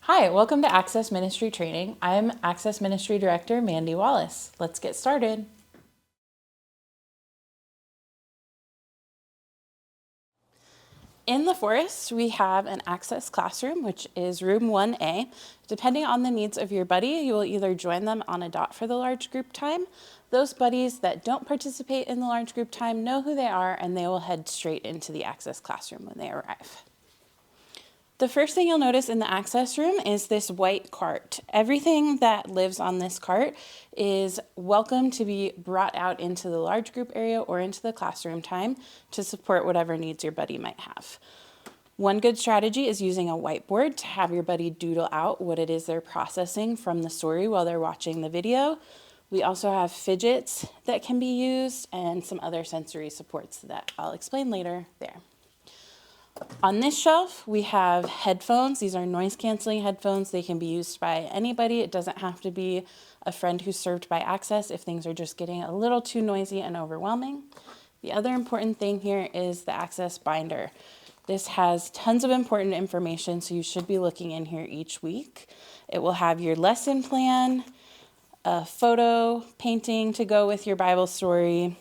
Hi, welcome to Access Ministry Training. I'm Access Ministry Director Mandy Wallace. Let's get started. In the Forest, we have an Access classroom, which is room 1A. Depending on the needs of your buddy, you will either join them on a dot for the large group time. Those buddies that don't participate in the large group time know who they are, and they will head straight into the Access classroom when they arrive. The first thing you'll notice in the access room is this white cart. Everything that lives on this cart is welcome to be brought out into the large group area or into the classroom time to support whatever needs your buddy might have. One good strategy is using a whiteboard to have your buddy doodle out what it is they're processing from the story while they're watching the video. We also have fidgets that can be used and some other sensory supports that I'll explain later there. On this shelf, we have headphones. These are noise-canceling headphones. They can be used by anybody. It doesn't have to be a friend who's served by Access if things are just getting a little too noisy and overwhelming. The other important thing here is the Access binder. This has tons of important information, so you should be looking in here each week. It will have your lesson plan, a photo painting to go with your Bible story,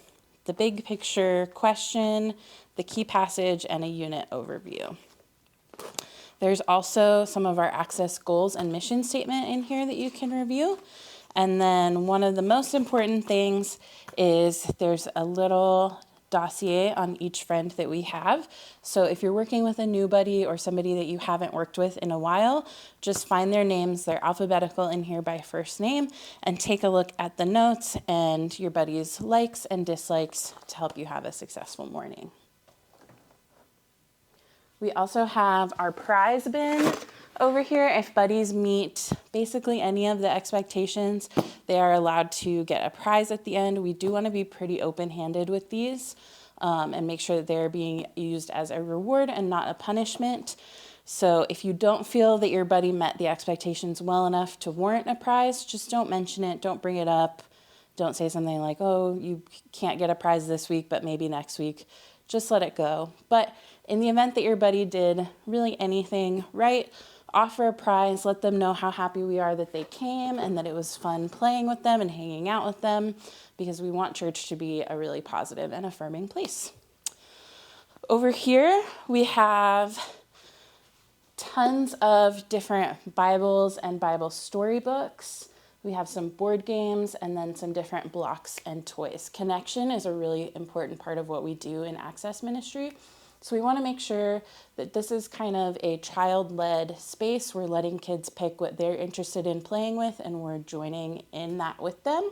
the big picture question, the key passage, and a unit overview. There's also some of our Access goals and mission statement in here that you can review. And then one of the most important things is there's a little dossier on each friend that we have. So if you're working with a new buddy or somebody that you haven't worked with in a while, just find their names. They're alphabetical in here by first name, and take a look at the notes and your buddy's likes and dislikes to help you have a successful morning. We also have our prize bin over here. If buddies meet basically any of the expectations, they are allowed to get a prize at the end. We do want to be pretty open-handed with these and make sure that they're being used as a reward and not a punishment. So if you don't feel that your buddy met the expectations well enough to warrant a prize, just don't mention it, don't bring it up. Don't say something like, oh, you can't get a prize this week, but maybe next week. Just let it go. But in the event that your buddy did really anything right, offer a prize, let them know how happy we are that they came and that it was fun playing with them and hanging out with them, because we want church to be a really positive and affirming place. Over here, we have tons of different Bibles and Bible storybooks. We have some board games and then some different blocks and toys. Connection is a really important part of what we do in Access Ministry. So we want to make sure that this is kind of a child-led space. We're letting kids pick what they're interested in playing with, and we're joining in that with them.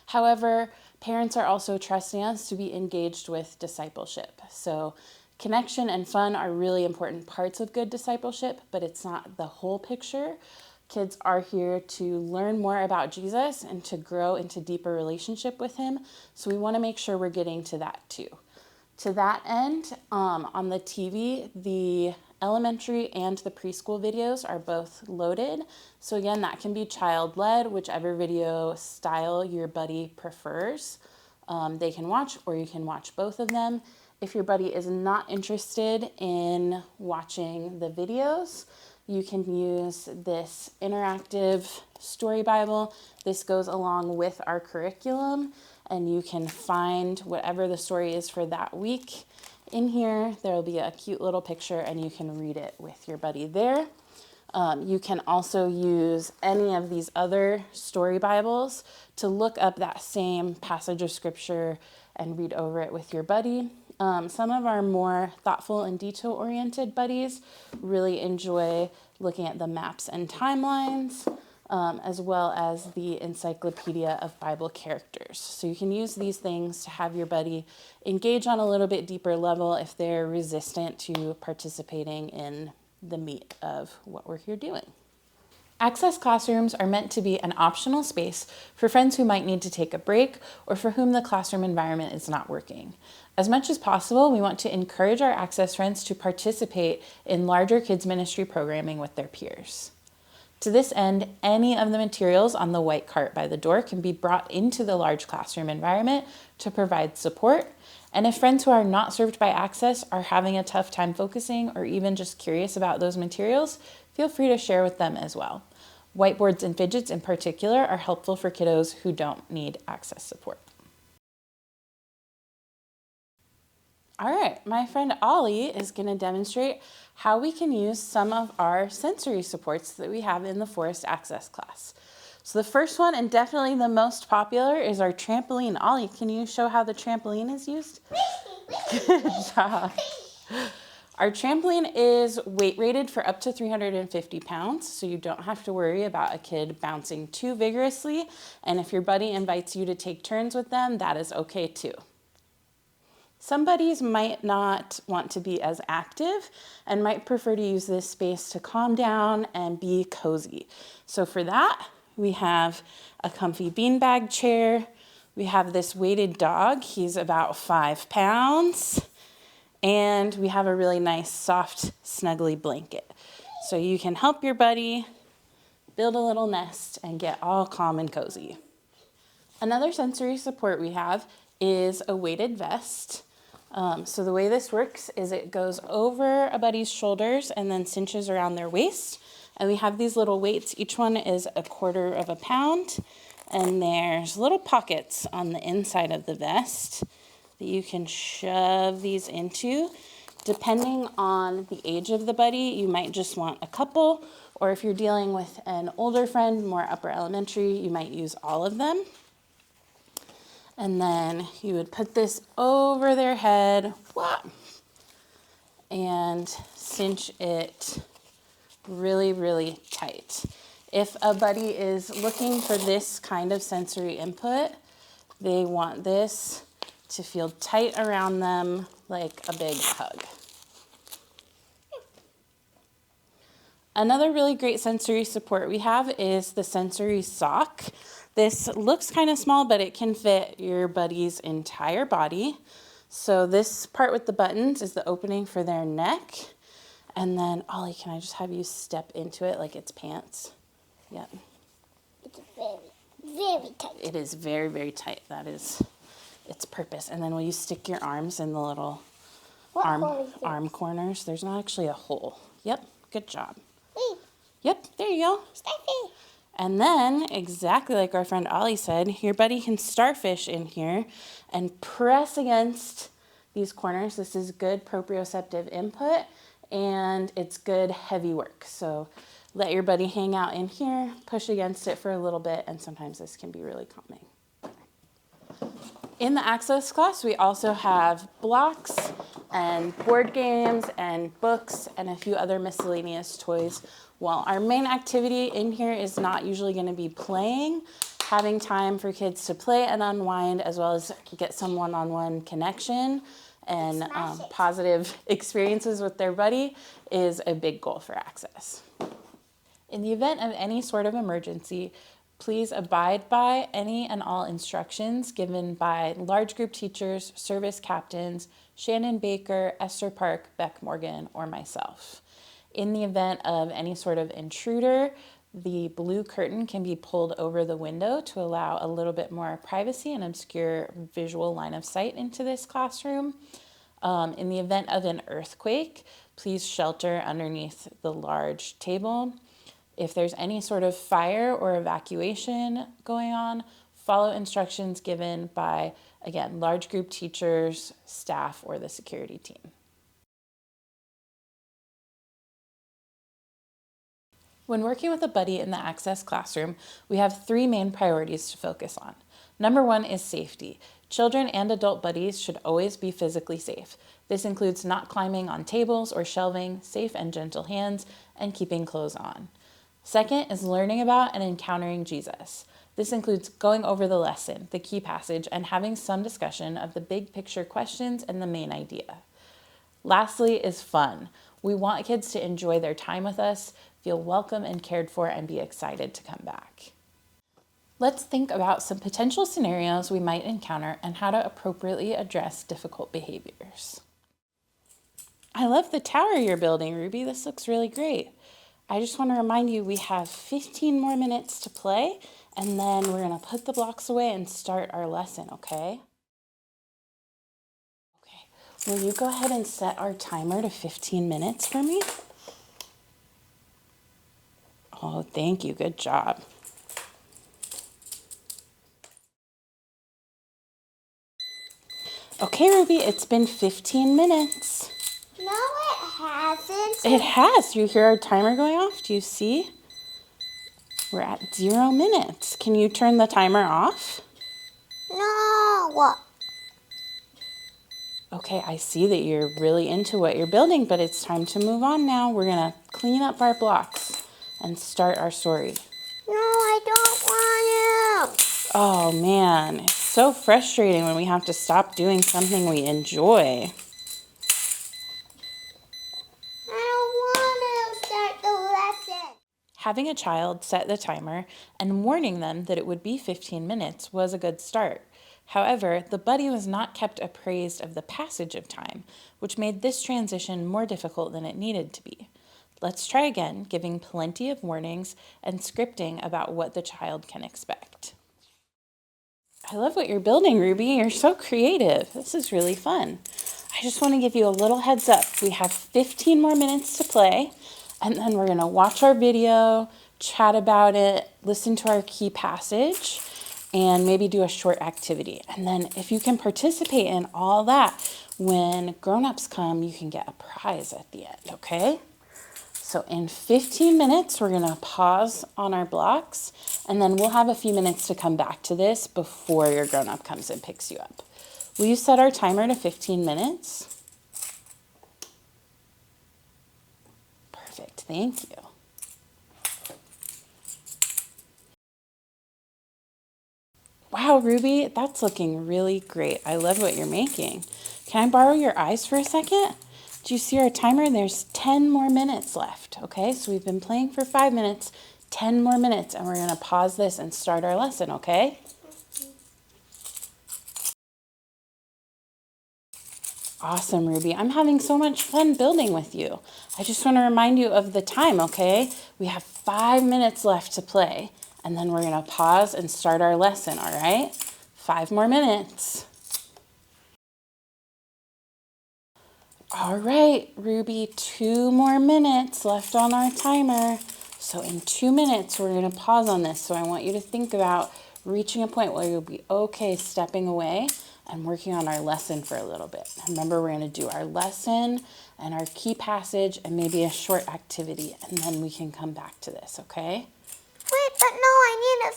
However, parents are also trusting us to be engaged with discipleship. So connection and fun are really important parts of good discipleship, but it's not the whole picture. Kids are here to learn more about Jesus and to grow into deeper relationship with him. So we want to make sure we're getting to that too. To that end, on the TV, the elementary and the preschool videos are both loaded. So again, that can be child-led, whichever video style your buddy prefers. They can watch, or you can watch both of them. If your buddy is not interested in watching the videos, you can use this interactive story Bible. This goes along with our curriculum, and you can find whatever the story is for that week in here. There will be a cute little picture, and you can read it with your buddy there. You can also use any of these other story Bibles to look up that same passage of scripture and read over it with your buddy. Some of our more thoughtful and detail-oriented buddies really enjoy looking at the maps and timelines, as well as the Encyclopedia of Bible Characters. So you can use these things to have your buddy engage on a little bit deeper level if they're resistant to participating in the meat of what we're here doing. Access classrooms are meant to be an optional space for friends who might need to take a break or for whom the classroom environment is not working. As much as possible, we want to encourage our Access friends to participate in larger kids ministry programming with their peers. To this end, any of the materials on the white cart by the door can be brought into the large classroom environment to provide support. And if friends who are not served by Access are having a tough time focusing or even just curious about those materials, feel free to share with them as well. Whiteboards and fidgets in particular are helpful for kiddos who don't need access support. All right, my friend Ollie is going to demonstrate how we can use some of our sensory supports that we have in the Forest Access class. So the first one, and definitely the most popular, is our trampoline. Ollie, can you show how the trampoline is used? Good job. Our trampoline is weight rated for up to 350 pounds, so you don't have to worry about a kid bouncing too vigorously. And if your buddy invites you to take turns with them, that is okay too. Some buddies might not want to be as active and might prefer to use this space to calm down and be cozy. So for that, we have a comfy beanbag chair. We have this weighted dog. He's about 5 pounds. And we have a really nice, soft, snuggly blanket. So you can help your buddy build a little nest and get all calm and cozy. Another sensory support we have is a weighted vest. So the way this works is it goes over a buddy's shoulders and then cinches around their waist. And we have these little weights. Each one is 1/4 pound. And there's little pockets on the inside of the vest that you can shove these into. Depending on the age of the buddy, you might just want a couple, or if you're dealing with an older friend, more upper elementary, you might use all of them. And then you would put this over their head, and cinch it really, really tight. If a buddy is looking for this kind of sensory input, they want this to feel tight around them like a big hug. Another really great sensory support we have is the sensory sock. This looks kind of small, but it can fit your buddy's entire body. So this part with the buttons is the opening for their neck. And then, Ollie, can I just have you step into it like it's pants? Yep. It's very, very tight. It is very, very tight. That is its purpose. And then will you stick your arms in the little arm corners? There's not actually a hole. Yep, good job. Wait. Yep, there you go. Starfish. And then, exactly like our friend Ollie said, your buddy can starfish in here and press against these corners. This is good proprioceptive input, and it's good heavy work. So let your buddy hang out in here, push against it for a little bit, and sometimes this can be really calming. In the Access class, we also have blocks and board games and books and a few other miscellaneous toys. While our main activity in here is not usually going to be playing, having time for kids to play and unwind, as well as get some one-on-one connection and positive experiences with their buddy, is a big goal for Access. In the event of any sort of emergency, please abide by any and all instructions given by large group teachers, service captains, Shannon Baker, Esther Park, Beck Morgan, or myself. In the event of any sort of intruder, the blue curtain can be pulled over the window to allow a little bit more privacy and obscure visual line of sight into this classroom. In the event of an earthquake, please shelter underneath the large table. If there's any sort of fire or evacuation going on, follow instructions given by, again, large group teachers, staff, or the security team. When working with a buddy in the Access classroom, we have 3 main priorities to focus on. Number 1 is safety. Children and adult buddies should always be physically safe. This includes not climbing on tables or shelving, safe and gentle hands, and keeping clothes on. Second is learning about and encountering Jesus. This includes going over the lesson, the key passage, and having some discussion of the big picture questions and the main idea. Lastly is fun. We want kids to enjoy their time with us, feel welcome and cared for, and be excited to come back. Let's think about some potential scenarios we might encounter and how to appropriately address difficult behaviors. I love the tower you're building, Ruby. This looks really great. I just want to remind you we have 15 more minutes to play, and then we're going to put the blocks away and start our lesson, okay? Okay, will you go ahead and set our timer to 15 minutes for me? Oh, thank you. Good job. Okay, Ruby, it's been 15 minutes. No, it hasn't. It has. Do you hear our timer going off? Do you see? We're at 0 minutes. Can you turn the timer off? No. Okay, I see that you're really into what you're building, but it's time to move on now. We're going to clean up our blocks and start our story. No, I don't want to. Oh man, it's so frustrating when we have to stop doing something we enjoy. I don't want to start the lesson. Having a child set the timer and warning them that it would be 15 minutes was a good start. However, the buddy was not kept appraised of the passage of time, which made this transition more difficult than it needed to be. Let's try again, giving plenty of warnings and scripting about what the child can expect. I love what you're building, Ruby. You're so creative. This is really fun. I just want to give you a little heads up. We have 15 more minutes to play, and then we're going to watch our video, chat about it, listen to our key passage, and maybe do a short activity. And then if you can participate in all that, when grown-ups come, you can get a prize at the end, okay? So in 15 minutes, we're going to pause on our blocks, and then we'll have a few minutes to come back to this before your grown-up comes and picks you up. Will you set our timer to 15 minutes? Perfect, thank you. Wow, Ruby, that's looking really great. I love what you're making. Can I borrow your eyes for a second? Do you see our timer? There's 10 more minutes left, okay? So we've been playing for 5 minutes, 10 more minutes, and we're gonna pause this and start our lesson, okay? Awesome, Ruby. I'm having so much fun building with you. I just want to remind you of the time, okay? We have 5 minutes left to play, and then we're going to pause and start our lesson, all right? 5 more minutes. All right, Ruby, 2 more minutes left on our timer. So in 2 minutes, we're going to pause on this. So I want you to think about reaching a point where you'll be okay stepping away and working on our lesson for a little bit. Remember, we're going to do our lesson and our key passage and maybe a short activity, and then we can come back to this, okay? Wait, but no, I need to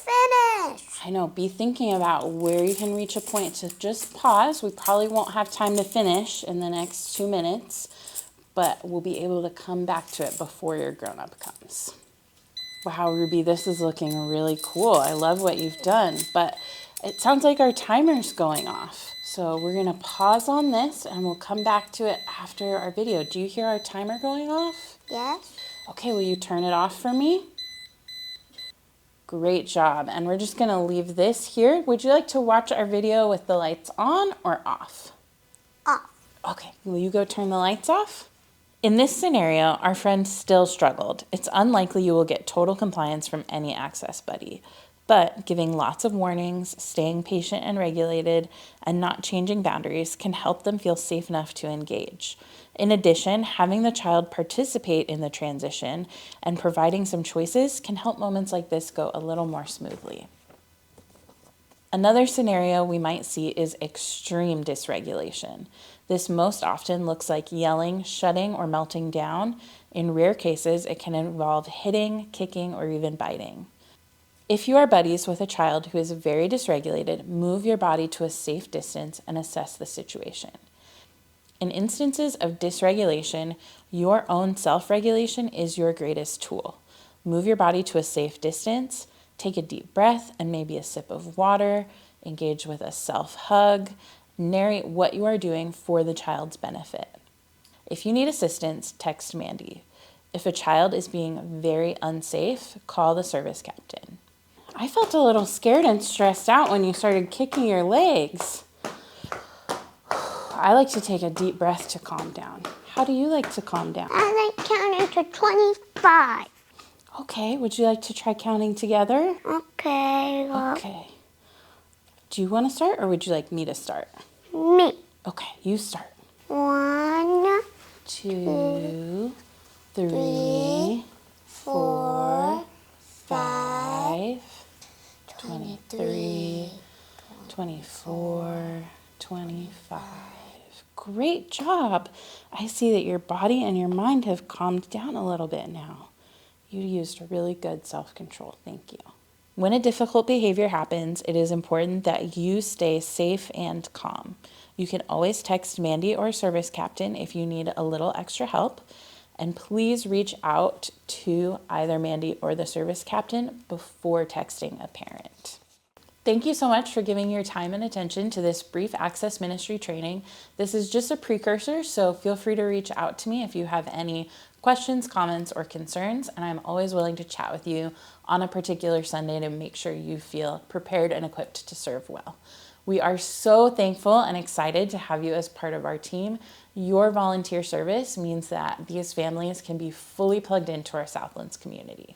finish. I know, be thinking about where you can reach a point to just pause. We probably won't have time to finish in the next 2 minutes, but we'll be able to come back to it before your grown-up comes. Wow, Ruby, this is looking really cool. I love what you've done, but it sounds like our timer's going off. So we're gonna pause on this and we'll come back to it after our video. Do you hear our timer going off? Yes? Okay, will you turn it off for me? Great job. And we're just gonna leave this here. Would you like to watch our video with the lights on or off? Off. Okay, will you go turn the lights off? In this scenario, our friend still struggled. It's unlikely you will get total compliance from any Access Buddy, but giving lots of warnings, staying patient and regulated, and not changing boundaries can help them feel safe enough to engage. In addition, having the child participate in the transition and providing some choices can help moments like this go a little more smoothly. Another scenario we might see is extreme dysregulation. This most often looks like yelling, shutting, or melting down. In rare cases, it can involve hitting, kicking, or even biting. If you are buddies with a child who is very dysregulated, move your body to a safe distance and assess the situation. In instances of dysregulation, your own self-regulation is your greatest tool. Move your body to a safe distance, take a deep breath and maybe a sip of water, engage with a self-hug, narrate what you are doing for the child's benefit. If you need assistance, text Mandy. If a child is being very unsafe, call the service captain. I felt a little scared and stressed out when you started kicking your legs. I like to take a deep breath to calm down. How do you like to calm down? I like counting to 25. Okay, would you like to try counting together? Okay. Okay. Do you want to start or would you like me to start? Me. Okay, you start. 1, 2, 3, 4, 24, 25. Great job. I see that your body and your mind have calmed down a little bit now. You used really good self-control. Thank you. When a difficult behavior happens, it is important that you stay safe and calm. You can always text Mandy or service captain if you need a little extra help. And please reach out to either Mandy or the service captain before texting a parent. Thank you so much for giving your time and attention to this brief access ministry training. This is just a precursor, so feel free to reach out to me if you have any questions, comments, or concerns, and I'm always willing to chat with you on a particular Sunday to make sure you feel prepared and equipped to serve well. We are so thankful and excited to have you as part of our team. Your volunteer service means that these families can be fully plugged into our Southlands community.